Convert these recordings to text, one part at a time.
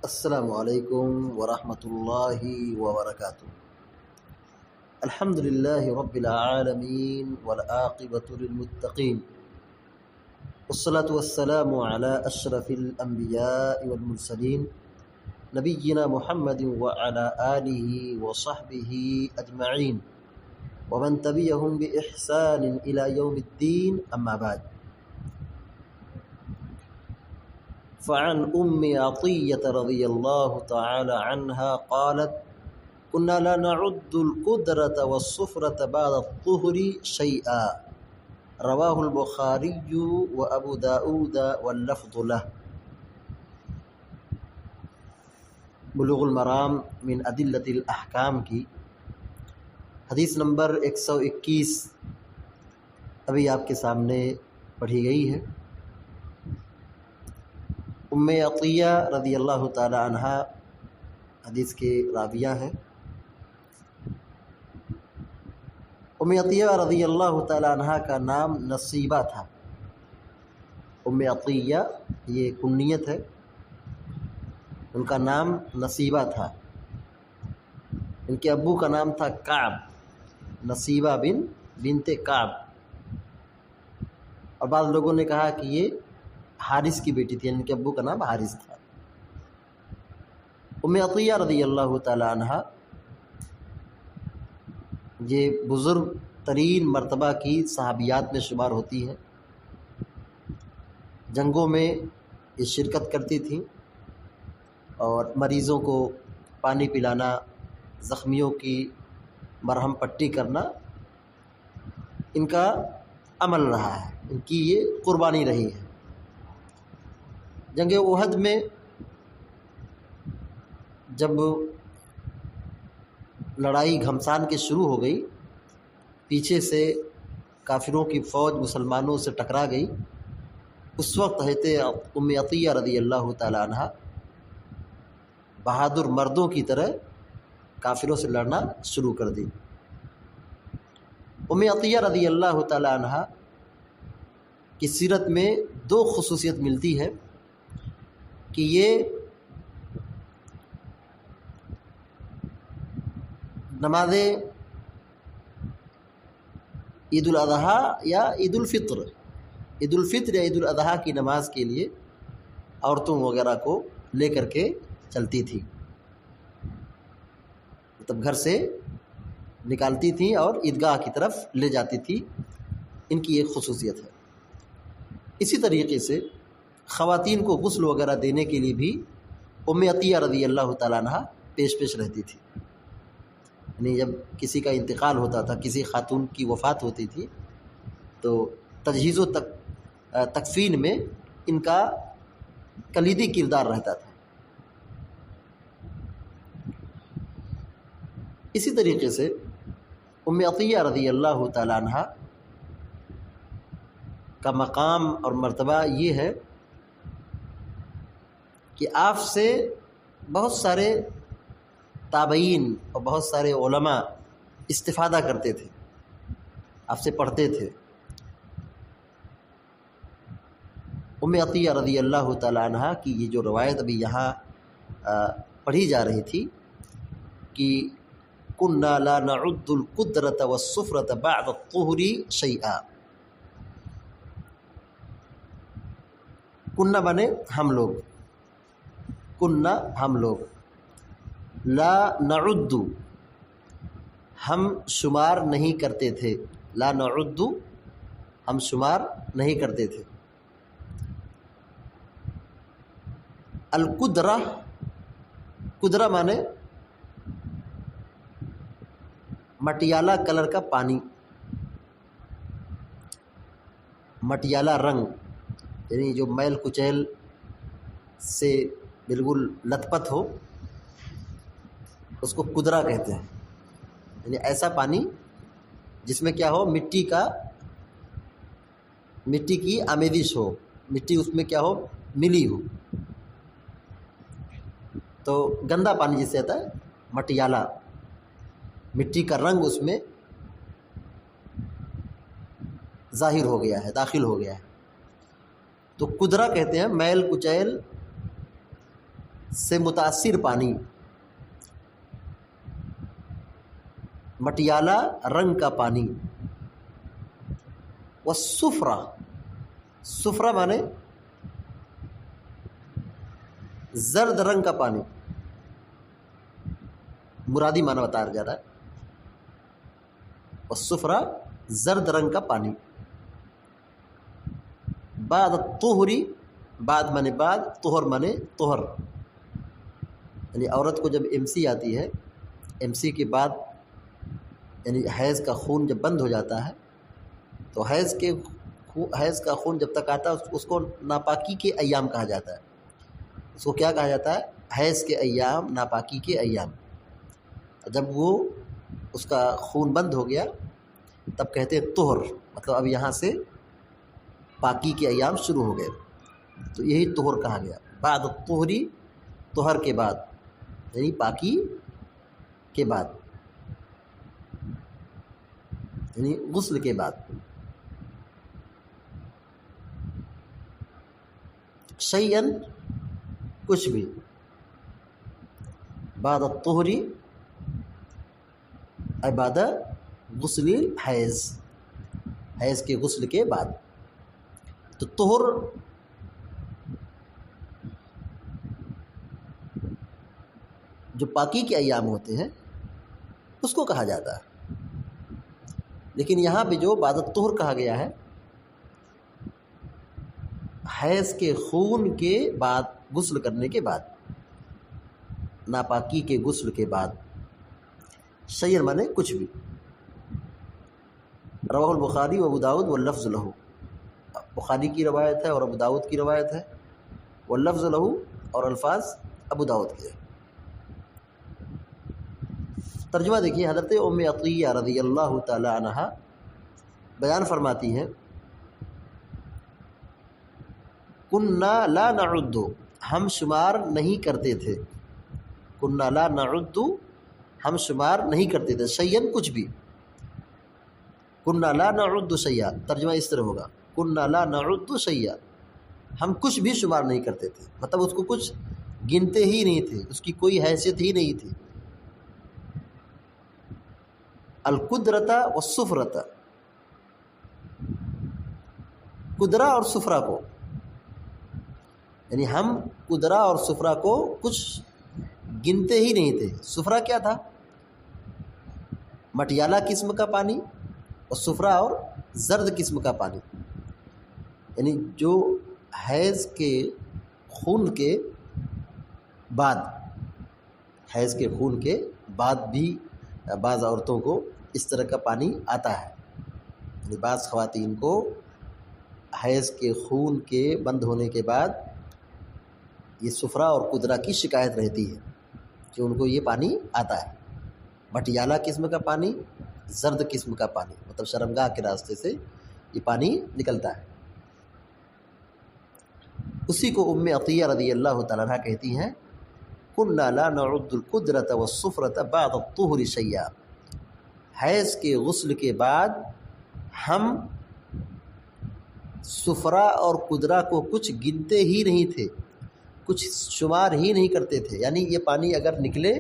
السلام علیکم ورحمۃ اللہ وبرکاتہ۔ الحمد للہ رب العالمین والعاقبۃ للمتقین، والصلاة والسلام علی اشرف الانبیاء والمرسلین، نبینا محمد وعلی آلہ وصحبہ اجمعین ومن تبعہم بإحسان الی یوم الدین، اما بعد۔ فعن عطیة رضی اللہ تعالی عنہا قالت كنا لا نعد القدرة والصفرة بعد الطهر شيئا، رواہ البخاری وابو داود واللفظ له۔ بلوغ المرام من ادلۃ الاحکام کی حدیث نمبر 121 ابھی آپ کے سامنے پڑھی گئی ہے۔ ام عطیہ رضی اللہ تعالی عنہا حدیث کے راویہ ہیں۔ ام عطیہ رضی اللہ تعالی عنہا کا نام نصیبہ تھا۔ ام عطیہ یہ کنیت ہے، ان کا نام نصیبہ تھا۔ ان کے ابو کا نام تھا کعب، نصیبہ بنت کعب، اور بعض لوگوں نے کہا کہ یہ حارث کی بیٹی تھی، ان کے ابو کا نام حارث تھا۔ ام عطیہ رضی اللہ تعالی عنہا یہ بزرگ ترین مرتبہ کی صحابیات میں شمار ہوتی ہیں۔ جنگوں میں یہ شرکت کرتی تھیں اور مریضوں کو پانی پلانا، زخمیوں کی مرہم پٹی کرنا ان کا عمل رہا ہے، ان کی یہ قربانی رہی ہے۔ جنگ احد میں جب لڑائی گھمسان کے شروع ہو گئی، پیچھے سے کافروں کی فوج مسلمانوں سے ٹکرا گئی، اس وقت حضرت ام عطیہ رضی اللہ تعالی عنہ بہادر مردوں کی طرح کافروں سے لڑنا شروع کر دی۔ ام عطیہ رضی اللہ تعالی عنہ کی سیرت میں دو خصوصیت ملتی ہے کہ یہ نماز عید الاضحیٰ یا عید الفطر یا عید الاضحیٰ کی نماز کے لیے عورتوں وغیرہ کو لے کر کے چلتی تھی، مطلب گھر سے نکالتی تھیں اور عیدگاہ کی طرف لے جاتی تھی، ان کی ایک خصوصیت ہے۔ اسی طریقے سے خواتین کو غسل وغیرہ دینے کے لیے بھی ام عطیہ رضی اللہ تعالیٰ عنہ پیش رہتی تھی۔ یعنی جب کسی کا انتقال ہوتا تھا، کسی خاتون کی وفات ہوتی تھی، تو تجہیز و تکفین میں ان کا کلیدی کردار رہتا تھا۔ اسی طریقے سے ام عطیہ رضی اللہ تعالی عنہ کا مقام اور مرتبہ یہ ہے کہ آپ سے بہت سارے تابعین اور بہت سارے علماء استفادہ کرتے تھے، آپ سے پڑھتے تھے۔ ام عطیہ رضی اللہ تعالی عنہ کی یہ جو روایت ابھی یہاں پڑھی جا رہی تھی کہ كنا لا نعد القدرة والصفرة بعد الطهر شيئا، کننا بنے ہم لوگ، کننا ہم لوگ، لا نعد ہم شمار نہیں کرتے تھے، لا نعد ہم شمار نہیں کرتے تھے، القدرہ قدرہ مانے مٹیالہ کلر کا پانی، مٹیالہ رنگ، یعنی جو میل کچیل سے بالکل لت پت ہو، اس کو قدرہ کہتے ہیں۔ یعنی ایسا پانی جس میں کیا ہو، مٹی کی آمیزش ہو، مٹی اس میں کیا ہو، ملی ہو، تو گندا پانی جسے آتا ہے مٹیالہ، مٹی کا رنگ اس میں ظاہر ہو گیا ہے، داخل ہو گیا ہے، تو قدرہ کہتے ہیں میل کچیل سے متاثر پانی، مٹیالہ رنگ کا پانی، والصفرا، صفرا مانے زرد رنگ کا پانی، مرادی معنی بتایا جا رہا ہے، والصفرا زرد رنگ کا پانی، بعد الطہری، بعد مانے بعد، طہر مانے طہر، یعنی عورت کو جب ایم سی آتی ہے، ایم سی کے بعد یعنی حیض کا خون جب بند ہو جاتا ہے تو حیض کا خون جب تک آتا ہے اس کو ناپاکی کے ایام کہا جاتا ہے، اس کو کیا کہا جاتا ہے؟ حیض کے ایام، ناپاکی کے ایام۔ جب وہ اس کا خون بند ہو گیا تب کہتے ہیں طہر، مطلب اب یہاں سے پاکی کے ایام شروع ہو گئے، تو یہی طہر کہا گیا، بعد الطہری، طہر کے بعد یعنی پاکی کے بعد، یعنی غسل کے بعد۔ شیئن کچھ بھی، بعد الطہری اے بعد غسل حیض، حیض کے غسل کے بعد۔ تو طہر جو پاکی کے ایام ہوتے ہیں اس کو کہا جاتا ہے، لیکن یہاں پہ جو بعد الطہر کہا گیا ہے حیض کے خون کے بعد، غسل کرنے کے بعد، ناپاکی کے غسل کے بعد۔ شیئن مانے کچھ بھی۔ رواہ البخاری و ابو داؤد واللفظ لہ، بخاری کی روایت ہے اور ابو داؤد کی روایت ہے، واللفظ لہ، اور الفاظ ابو داؤد کے۔ ترجمہ دیکھیے، حضرت ام عطیہ رضی اللہ تعالی عنہا بیان فرماتی ہیں، کننا لا نعد، ہم شمار نہیں کرتے تھے، کننا لا نعد، ہم شمار نہیں کرتے تھے، شیئن کچھ بھی، کننا لا نعد شیئا، ترجمہ اس طرح ہوگا، کننا لا نعد شیئا، ہم کچھ بھی شمار نہیں کرتے تھے، مطلب اس کو کچھ گنتے ہی نہیں تھے، اس کی کوئی حیثیت ہی نہیں تھی۔ القدرۃ والصفرۃ، قدرہ اور صفرہ کو، یعنی ہم قدرہ اور صفرہ کو کچھ گنتے ہی نہیں تھے۔ صفرہ کیا تھا؟ مٹیالہ قسم کا پانی، اور صفرہ اور زرد قسم کا پانی، یعنی جو حیض کے خون کے بعد، حیض کے خون کے بعد بھی بعض عورتوں کو اس طرح کا پانی آتا ہے، یعنی بعض خواتین کو حیض کے خون کے بند ہونے کے بعد یہ صفرہ اور قدرہ کی شکایت رہتی ہے کہ ان کو یہ پانی آتا ہے، مٹیالہ قسم کا پانی، زرد قسم کا پانی، مطلب شرمگاہ کے راستے سے یہ پانی نکلتا ہے۔ اسی کو ام عطیہ رضی اللہ تعالیٰ عنہ کہتی ہیں، کننا لا نعد القدرۃ والصفرۃ بعد الطہر شیئا، حیض کے غسل کے بعد ہم صفرہ اور قدرہ کو کچھ گنتے ہی نہیں تھے، کچھ شمار ہی نہیں کرتے تھے، یعنی یہ پانی اگر نکلے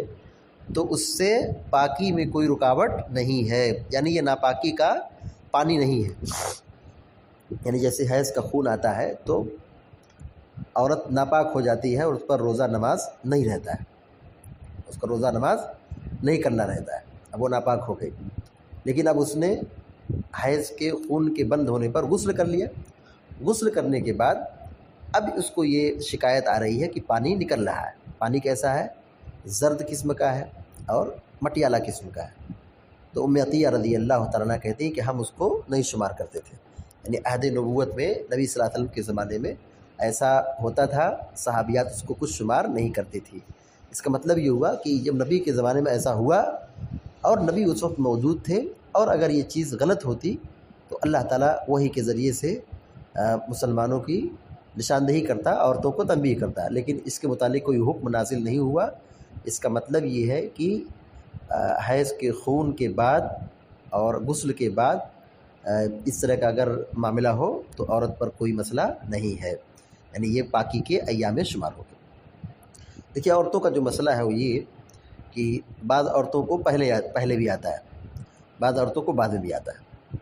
تو اس سے پاکی میں کوئی رکاوٹ نہیں ہے، یعنی یہ ناپاکی کا پانی نہیں ہے۔ یعنی جیسے حیض کا خون آتا ہے تو عورت ناپاک ہو جاتی ہے اور اس پر روزہ نماز نہیں رہتا ہے، اس کا روزہ نماز نہیں کرنا رہتا ہے، اب وہ ناپاک ہو گئی، لیکن اب اس نے حیض کے خون کے بند ہونے پر غسل کر لیا، غسل کرنے کے بعد اب اس کو یہ شکایت آ رہی ہے کہ پانی نکل رہا ہے، پانی کیسا ہے؟ زرد قسم کا ہے اور مٹیالہ قسم کا ہے۔ تو ام عطیہ رضی اللہ تعالیٰ عنہ کہتی ہیں کہ ہم اس کو نہیں شمار کرتے تھے، یعنی عہد نبوت میں نبی صلی اللہ علیہ وسلم کے زمانے میں ایسا ہوتا تھا، صحابیات اس کو کچھ شمار نہیں کرتی تھی۔ اس کا مطلب یہ ہوا کہ جب نبی کے زمانے میں ایسا ہوا اور نبی اس وقت موجود تھے، اور اگر یہ چیز غلط ہوتی تو اللہ تعالیٰ وحی کے ذریعے سے مسلمانوں کی نشاندہی کرتا، عورتوں کو تنبیہ کرتا، لیکن اس کے متعلق کوئی حکم نازل نہیں ہوا۔ اس کا مطلب یہ ہے کہ حیض کے خون کے بعد اور غسل کے بعد اس طرح کا اگر معاملہ ہو تو عورت پر کوئی مسئلہ نہیں ہے، یعنی یہ پاکی کے ایام شمار ہو گئے۔ دیکھیے عورتوں کا جو مسئلہ ہے وہ یہ کہ بعض عورتوں کو پہلے بھی آتا ہے، بعض عورتوں کو بعد میں بھی آتا ہے۔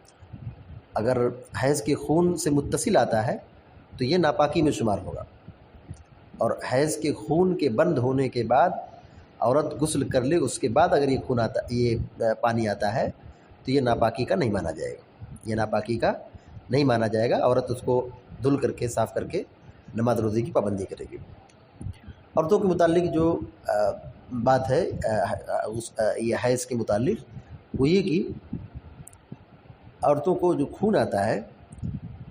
اگر حیض کے خون سے متصل آتا ہے تو یہ ناپاکی میں شمار ہوگا، اور حیض کے خون کے بند ہونے کے بعد عورت غسل کر لے، اس کے بعد اگر یہ پانی آتا ہے تو یہ ناپاکی کا نہیں مانا جائے گا، یہ ناپاکی کا نہیں مانا جائے گا۔ عورت اس کو دھل کر کے صاف کر کے نماز روزے کی پابندی کرے گی۔ عورتوں کے متعلق جو بات ہے یہ حیض کے متعلق وہ یہ کہ عورتوں کو جو خون آتا ہے،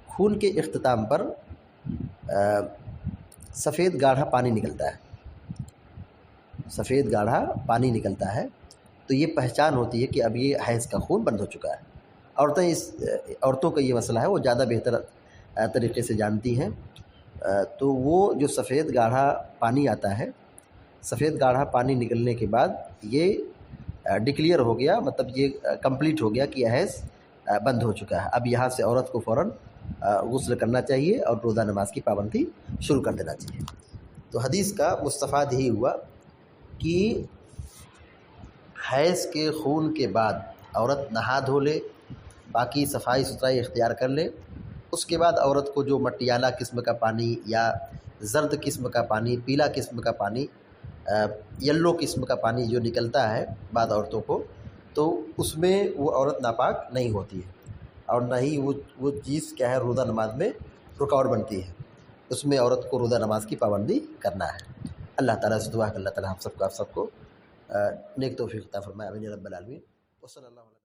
خون کے اختتام پر سفید گاڑھا پانی نکلتا ہے، سفید گاڑھا پانی نکلتا ہے، تو یہ پہچان ہوتی ہے کہ اب یہ حیض کا خون بند ہو چکا ہے۔ عورتوں کا یہ مسئلہ ہے وہ زیادہ بہتر طریقے سے جانتی ہیں۔ تو وہ جو سفید گاڑھا پانی آتا ہے، سفید گاڑھا پانی نکلنے کے بعد یہ ڈکلیئر ہو گیا، مطلب یہ کمپلیٹ ہو گیا کہ یہ حیض بند ہو چکا ہے۔ اب یہاں سے عورت کو فوراً غسل کرنا چاہیے اور روزہ نماز کی پابندی شروع کر دینا چاہیے۔ تو حدیث کا مستفاد یہی ہوا کہ حیض کے خون کے بعد عورت نہا دھو لے، باقی صفائی ستھرائی اختیار کر لے، اس کے بعد عورت کو جو مٹیالہ قسم کا پانی یا زرد قسم کا پانی، پیلا قسم کا پانی، یلو قسم کا پانی جو نکلتا ہے بعض عورتوں کو، تو اس میں وہ عورت ناپاک نہیں ہوتی ہے، اور نہ ہی وہ چیز کیا ہے روزہ نماز میں رکاوٹ بنتی ہے۔ اس میں عورت کو روزہ نماز کی پابندی کرنا ہے۔ اللہ تعالیٰ سے دعا ہے کہ اللہ تعالیٰ ہم سب کو آپ سب کو نیک توفیق عطا فرمائے، آمین یا رب العالمین۔ وصلی اللہ علیہ